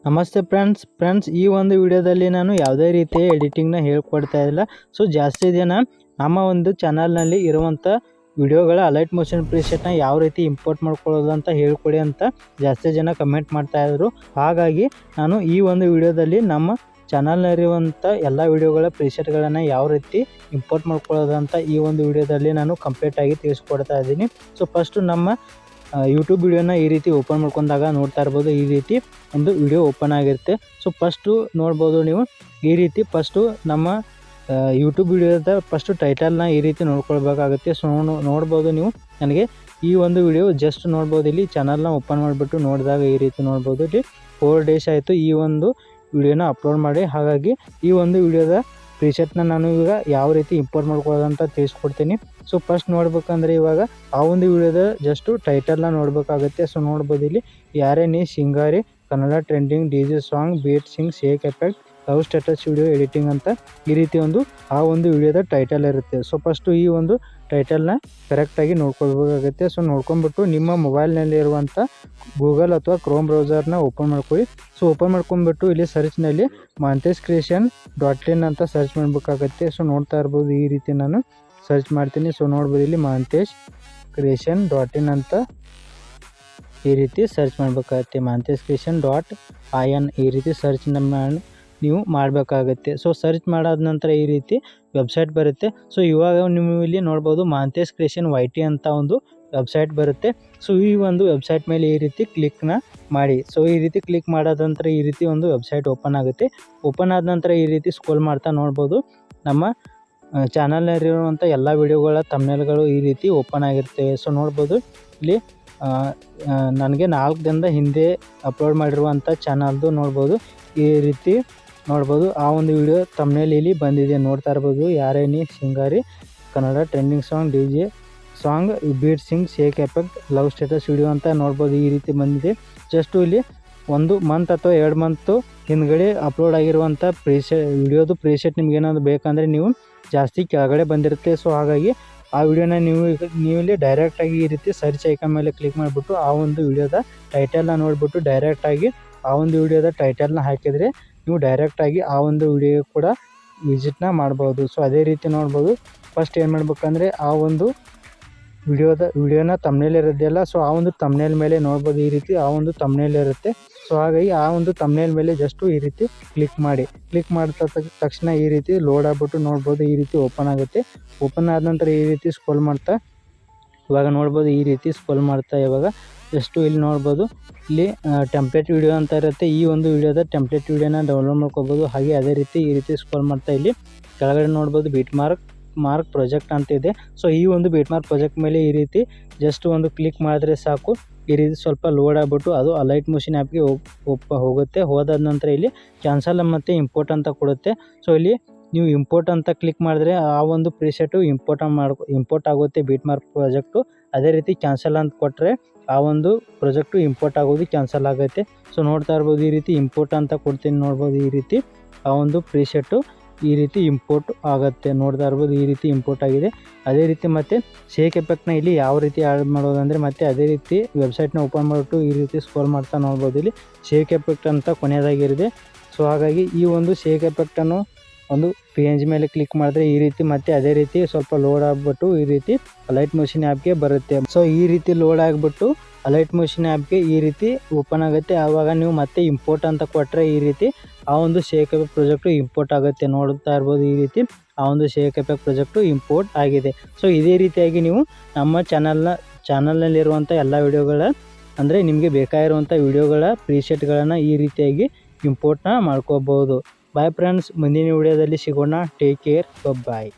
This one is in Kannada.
ನಮಸ್ತೆ ಫ್ರೆಂಡ್ಸ್ ಈ ಒಂದು ವಿಡಿಯೋದಲ್ಲಿ ನಾನು ಯಾವುದೇ ರೀತಿಯ ಎಡಿಟಿಂಗ್ನ ಹೇಳ್ಕೊಡ್ತಾ ಇಲ್ಲ. ಸೊ ಜಾಸ್ತಿ ಜನ ನಮ್ಮ ಒಂದು ಚಾನಲ್ನಲ್ಲಿ ಇರುವಂಥ ವಿಡಿಯೋಗಳ ಅಲೈಟ್ ಮೋಷನ್ ಪ್ರಿಸೆಟ್ನ ಯಾವ ರೀತಿ ಇಂಪೋರ್ಟ್ ಮಾಡ್ಕೊಳ್ಳೋದು ಅಂತ ಹೇಳ್ಕೊಡಿ ಅಂತ ಜಾಸ್ತಿ ಜನ ಕಮೆಂಟ್ ಮಾಡ್ತಾಯಿದ್ರು. ಹಾಗಾಗಿ ನಾನು ಈ ಒಂದು ವಿಡಿಯೋದಲ್ಲಿ ನಮ್ಮ ಚಾನಲ್ನಲ್ಲಿರುವಂಥ ಎಲ್ಲ ವಿಡಿಯೋಗಳ ಪ್ರಿಸೆಟ್ಗಳನ್ನು ಯಾವ ರೀತಿ ಇಂಪೋರ್ಟ್ ಮಾಡ್ಕೊಳ್ಳೋದು ಅಂತ ಈ ಒಂದು ವಿಡಿಯೋದಲ್ಲಿ ನಾನು ಕಂಪ್ಲೀಟಾಗಿ ತಿಳಿಸ್ಕೊಡ್ತಾ ಇದ್ದೀನಿ. ಸೊ ಫಸ್ಟು ನಮ್ಮ ಯೂಟ್ಯೂಬ್ ವಿಡಿಯೋನ ಈ ರೀತಿ ಓಪನ್ ಮಾಡ್ಕೊಂಡಾಗ ನೋಡ್ತಾ ಇರ್ಬೋದು, ಈ ರೀತಿ ಒಂದು ವಿಡಿಯೋ ಓಪನ್ ಆಗಿರುತ್ತೆ. ಸೊ ಫಸ್ಟು ನೋಡ್ಬೋದು ನೀವು ಈ ರೀತಿ ಫಸ್ಟು ನಮ್ಮ ಯೂಟ್ಯೂಬ್ ವಿಡಿಯೋದ ಫಸ್ಟು ಟೈಟಲ್ನ ಈ ರೀತಿ ನೋಡ್ಕೊಳ್ಬೇಕಾಗುತ್ತೆ. ಸೊ ನೋಡ್ಬೋದು ನೀವು ನನಗೆ ಈ ಒಂದು ವಿಡಿಯೋ ಜಸ್ಟ್ ನೋಡ್ಬೋದು. ಇಲ್ಲಿ ಚಾನಲ್ನ ಓಪನ್ ಮಾಡಿಬಿಟ್ಟು ನೋಡಿದಾಗ ಈ ರೀತಿ ನೋಡ್ಬೋದು. ಇಲ್ಲಿ 4 ಡೇಸ್ ಆಯಿತು ಈ ಒಂದು ವಿಡಿಯೋನ ಅಪ್ಲೋಡ್ ಮಾಡಿ. ಹಾಗಾಗಿ ಈ ಒಂದು ವಿಡಿಯೋದ ಪ್ರಿಸೆಟ್ನ ನಾನು ಇವಾಗ ಯಾವ ರೀತಿ ಇಂಪೋರ್ಟ್ ಮಾಡ್ಕೊಳ್ಳೋದು ಅಂತ ತಿಳಿಸ್ಕೊಡ್ತೀನಿ. ಸೊ ಫಸ್ಟ್ ನೋಡ್ಬೇಕಂದ್ರೆ ಇವಾಗ ಆ ಒಂದು ವಿಡಿಯೋದ ಜಸ್ಟು ಟೈಟಲ್ನ ನೋಡಬೇಕಾಗುತ್ತೆ. ಸೊ ನೋಡ್ಬೋದು ಇಲ್ಲಿ ಯಾರೇ ನೀ ಸಿಂಗಾರಿ Kannada trending DJ song beat sync shake effect love status video editing ಅಂತ ಈ ರೀತಿ ಆ ಒಂದು ವಿಡಿಯೋದ ಟೈಟಲ್ ಇರುತ್ತೆ. ಸೊ ಫಸ್ಟು ಈ ಒಂದು ಟೈಟಲ್ನ ಕರೆಕ್ಟಾಗಿ ನೋಡ್ಕೊಳ್ಬೇಕಾಗುತ್ತೆ. ಸೊ ನೋಡ್ಕೊಂಡ್ಬಿಟ್ಟು ನಿಮ್ಮ ಮೊಬೈಲ್ನಲ್ಲಿರುವಂಥ ಗೂಗಲ್ ಅಥವಾ ಕ್ರೋಮ್ ಬ್ರೌಸರ್ನ ಓಪನ್ ಮಾಡ್ಕೊಳ್ಳಿ. ಸೊ ಓಪನ್ ಮಾಡ್ಕೊಂಡ್ಬಿಟ್ಟು ಇಲ್ಲಿ ಸರ್ಚ್ನಲ್ಲಿ 𝗦𝗢𝗖𝗜𝗔 ಅಂತ ಸರ್ಚ್ ಮಾಡಬೇಕಾಗತ್ತೆ. ಸೊ ನೋಡ್ತಾ ಇರ್ಬೋದು ಈ ರೀತಿ ನಾನು ಸರ್ಚ್ ಮಾಡ್ತೀನಿ. ಸೊ ನೋಡ್ಬೋದು ಇಲ್ಲಿ 𝗦𝗢𝗖𝗜𝗔 ಅಂತ ಈ ರೀತಿ ಸರ್ಚ್ ಮಾಡಬೇಕಾಗತ್ತೆ. 𝗦𝗢𝗖𝗜𝗔 ಈ ರೀತಿ ಸರ್ಚ್ನ ನೀವು ಮಾಡಬೇಕಾಗತ್ತೆ. ಸೊ ಸರ್ಚ್ ಮಾಡಾದ ನಂತರ ಈ ರೀತಿ ವೆಬ್ಸೈಟ್ ಬರುತ್ತೆ. ಸೊ ಇವಾಗ ನೀವು ಇಲ್ಲಿ ನೋಡ್ಬೋದು 𝗦𝗢𝗖𝗜𝗔 ಅಂತ ಒಂದು ವೆಬ್ಸೈಟ್ ಬರುತ್ತೆ. ಸೊ ಈ ಒಂದು ವೆಬ್ಸೈಟ್ ಮೇಲೆ ಈ ರೀತಿ ಕ್ಲಿಕ್ನ ಮಾಡಿ. ಸೊ ಈ ರೀತಿ ಕ್ಲಿಕ್ ಮಾಡಾದ ನಂತರ ಈ ರೀತಿ ಒಂದು ವೆಬ್ಸೈಟ್ ಓಪನ್ ಆಗುತ್ತೆ. ಓಪನ್ ಆದ ನಂತರ ಈ ರೀತಿ ಸ್ಕ್ರೋಲ್ ಮಾಡ್ತಾ ನೋಡ್ಬೋದು ನಮ್ಮ ಚಾನಲ್ನಲ್ಲಿರುವಂಥ ಎಲ್ಲ ವಿಡಿಯೋಗಳ ಥಂಬ್ನೇಲ್ಗಳು ಈ ರೀತಿ ಓಪನ್ ಆಗಿರ್ತವೆ. ಸೊ ನೋಡ್ಬೋದು ಇಲ್ಲಿ ನನಗೆ 4 ದಿನದ ಹಿಂದೆ ಅಪ್ಲೋಡ್ ಮಾಡಿರುವಂಥ ಚಾನಲ್ದು ನೋಡ್ಬೋದು ಈ ರೀತಿ ನೋಡ್ಬೋದು. ಆ ಒಂದು ವಿಡಿಯೋ ಥಂಬ್ನೇಲ್ ಇಲ್ಲಿ ಬಂದಿದೆ ನೋಡ್ತಾ ಇರ್ಬೋದು. ಯಾರೇ ನೀ ಸಿಂಗಾರಿ Kannada trending song DJ song beat sync shake effect love status video ಅಂತ ನೋಡ್ಬೋದು ಈ ರೀತಿ ಬಂದಿದೆ. ಜಸ್ಟು ಇಲ್ಲಿ 1 ಮಂತ್ ಅಥವಾ 2 ಮಂತು ಹಿಂದ್ಗಡೆ ಅಪ್ಲೋಡ್ ಆಗಿರುವಂಥ ವಿಡಿಯೋದು ಪ್ರಿಸೆಟ್ ನಿಮ್ಗೆ ಏನಾದರೂ ಬೇಕಂದರೆ ನೀವು ಜಾಸ್ತಿ ಕೆಳಗಡೆ ಬಂದಿರುತ್ತೆ. ಸೊ ಹಾಗಾಗಿ ಆ ವಿಡಿಯೋನ ನೀವು ಇಲ್ಲಿ ಡೈರೆಕ್ಟಾಗಿ ಈ ರೀತಿ ಸರ್ಚ್ ಐಕಾನ್ ಮೇಲೆ ಕ್ಲಿಕ್ ಮಾಡಿಬಿಟ್ಟು ಆ ಒಂದು ವಿಡಿಯೋದ ಟೈಟಲ್ನ ನೋಡಿಬಿಟ್ಟು ಡೈರೆಕ್ಟಾಗಿ ಆ ಒಂದು ವಿಡಿಯೋದ ಟೈಟಲ್ನ ಹಾಕಿದರೆ ನೀವು ಡೈರೆಕ್ಟಾಗಿ ಆ ಒಂದು ವಿಡಿಯೋ ಕೂಡ ವಿಸಿಟ್ನ ಮಾಡ್ಬೋದು. ಸೊ ಅದೇ ರೀತಿ ನೋಡ್ಬೋದು ಫಸ್ಟ್ ಏನು ಮಾಡ್ಬೇಕಂದ್ರೆ ಆ ಒಂದು ವಿಡಿಯೋನ ತಮ್ನೇಲ್ ಇರೋದಿಲ್ಲ. ಸೊ ಆ ಒಂದು ತಮ್ನೇಲ್ ಮೇಲೆ ನೋಡ್ಬೋದು ಈ ರೀತಿ ಆ ಒಂದು ತಮ್ನೇಲ್ ಇರುತ್ತೆ. ಸೊ ಹಾಗಾಗಿ ಆ ಒಂದು ತಮ್ನೇಲ್ ಮೇಲೆ ಜಸ್ಟು ಈ ರೀತಿ ಕ್ಲಿಕ್ ಮಾಡಿ. ಕ್ಲಿಕ್ ಮಾಡಿದ ತಕ್ಷಣ ಈ ರೀತಿ ಲೋಡ್ ಆಗ್ಬಿಟ್ಟು ನೋಡ್ಬೋದು ಈ ರೀತಿ ಓಪನ್ ಆಗುತ್ತೆ. ಓಪನ್ ಆದ ನಂತರ ಈ ರೀತಿ ಸ್ಕ್ರೋಲ್ ಮಾಡ್ತಾ ಇವಾಗ ನೋಡ್ಬೋದು ಈ ರೀತಿ ಸ್ಕ್ರೋಲ್ ಮಾಡ್ತಾ ಇವಾಗ ಜಸ್ಟು ಇಲ್ಲಿ ನೋಡ್ಬೋದು ಇಲ್ಲಿ ಟೆಂಪ್ಲೇಟ್ ವಿಡಿಯೋ ಅಂತ ಇರುತ್ತೆ. ಈ ಒಂದು ವಿಡಿಯೋದ ಟೆಂಪ್ಲೇಟ್ ವಿಡಿಯೋನ ಡೌನ್ಲೋಡ್ ಮಾಡ್ಕೋಬೋದು. ಹಾಗೆ ಅದೇ ರೀತಿ ಈ ರೀತಿ ಸ್ಕ್ರೋಲ್ ಮಾಡ್ತಾ ಇಲ್ಲಿ ಕೆಳಗಡೆ ನೋಡ್ಬೋದು 𝗦𝗢𝗧 ಪ್ರಾಜೆಕ್ಟ್ ಅಂತ ಇದೆ. ಸೊ ಈ ಒಂದು 𝗦𝗢𝗧 ಪ್ರಾಜೆಕ್ಟ್ ಮೇಲೆ ಈ ರೀತಿ ಜಸ್ಟ್ ಒಂದು ಕ್ಲಿಕ್ ಮಾಡಿದ್ರೆ ಸಾಕು. ಈ ರೀತಿ ಸ್ವಲ್ಪ ಲೋಡ್ ಆಗಿಬಿಟ್ಟು ಅದು ಅಲೈಟ್ಮೋಷನ್ ಆ್ಯಪ್ಗೆ ಹೋಗುತ್ತೆ. ಹೋದಾದ ನಂತರ ಇಲ್ಲಿ ಕ್ಯಾನ್ಸಲ್ ಮತ್ತು ಇಂಪೋರ್ಟ್ ಅಂತ ಕೊಡುತ್ತೆ. ಸೊ ಇಲ್ಲಿ ನೀವು ಇಂಪೋರ್ಟ್ ಅಂತ ಕ್ಲಿಕ್ ಮಾಡಿದ್ರೆ ಆ ಒಂದು ಪ್ರಿಸೆಟು ಇಂಪೋರ್ಟ್ ಆಗುತ್ತೆ 𝗦𝗢𝗧 ಪ್ರಾಜೆಕ್ಟು. ಅದೇ ರೀತಿ ಕ್ಯಾನ್ಸಲ್ ಅಂತ ಕೊಟ್ಟರೆ ಆ ಒಂದು ಪ್ರಾಜೆಕ್ಟು ಇಂಪೋರ್ಟ್ ಆಗೋದು ಕ್ಯಾನ್ಸಲ್ ಆಗುತ್ತೆ. ಸೊ ನೋಡ್ತಾ ಇರ್ಬೋದು ಈ ರೀತಿ ಇಂಪೋರ್ಟ್ ಅಂತ ಕೊಡ್ತೀನಿ ನೋಡ್ಬೋದು ಈ ರೀತಿ ಆ ಒಂದು ಪ್ರಿಸೆಟ್ಟು ಈ ರೀತಿ ಇಂಪೋರ್ಟ್ ಆಗುತ್ತೆ. ನೋಡ್ತಾ ಇರ್ಬೋದು ಈ ರೀತಿ ಇಂಪೋರ್ಟ್ ಆಗಿದೆ. ಅದೇ ರೀತಿ ಮತ್ತು ಶೇಕ್ ಎಫೆಕ್ಟ್ನ ಇಲ್ಲಿ ಯಾವ ರೀತಿ ಆ್ಯಡ್ ಮಾಡೋದಂದರೆ ಮತ್ತೆ ಅದೇ ರೀತಿ ವೆಬ್ಸೈಟ್ನ ಓಪನ್ ಮಾಡಿಬಿಟ್ಟು ಈ ರೀತಿ ಸ್ಕ್ರೋಲ್ ಮಾಡ್ತಾ ನೋಡ್ಬೋದು ಇಲ್ಲಿ ಶೇಕ್ ಎಫೆಕ್ಟ್ ಅಂತ ಕೊನೆಯದಾಗಿರಿದೆ. ಸೊ ಹಾಗಾಗಿ ಈ ಒಂದು ಶೇಕ್ ಎಫೆಕ್ಟನ್ನು ಒಂದು PNG ಮೇಲೆ ಕ್ಲಿಕ್ ಮಾಡಿದ್ರೆ ಈ ರೀತಿ ಮತ್ತೆ ಅದೇ ರೀತಿ ಸ್ವಲ್ಪ ಲೋಡ್ ಆಗಿಬಿಟ್ಟು ಈ ರೀತಿ ಅಲೈಟ್ಮೋಷನ್ ಆ್ಯಪ್ಗೆ ಬರುತ್ತೆ. ಸೊ ಈ ರೀತಿ ಲೋಡ್ ಆಗಿಬಿಟ್ಟು ಅಲೈಟ್ಮೋಷನ್ ಆ್ಯಪ್ಗೆ ಈ ರೀತಿ ಓಪನ್ ಆಗುತ್ತೆ. ಆವಾಗ ನೀವು ಮತ್ತೆ ಇಂಪೋರ್ಟ್ ಅಂತ ಕೊಟ್ಟರೆ ಈ ರೀತಿ ಆ ಒಂದು ಶೇಕ್ ಎಫೆಕ್ಟ್ ಪ್ರಾಜೆಕ್ಟು ಇಂಪೋರ್ಟ್ ಆಗುತ್ತೆ. ನೋಡ್ತಾ ಇರ್ಬೋದು ಈ ರೀತಿ ಆ ಒಂದು ಶೇಕ್ ಎಫೆಕ್ಟ್ ಪ್ರಾಜೆಕ್ಟು ಇಂಪೋರ್ಟ್ ಆಗಿದೆ. ಸೊ ಇದೇ ರೀತಿಯಾಗಿ ನೀವು ನಮ್ಮ ಚಾನಲ್ನಲ್ಲಿರುವಂಥ ಎಲ್ಲ ವಿಡಿಯೋಗಳ ಅಂದರೆ ನಿಮಗೆ ಬೇಕಾಗಿರುವಂಥ ವಿಡಿಯೋಗಳ ಪ್ರಿಸೆಟ್ಗಳನ್ನು ಈ ರೀತಿಯಾಗಿ ಇಂಪೋರ್ಟ್ನ ಮಾಡ್ಕೋಬೋದು. ಬಾಯ್ ಫ್ರೆಂಡ್ಸ್, ಮುಂದಿನ ವಿಡಿಯೋದಲ್ಲಿ ಸಿಗೋಣ. ಟೇಕ್ ಕೇರ್, ಬಾಯ್.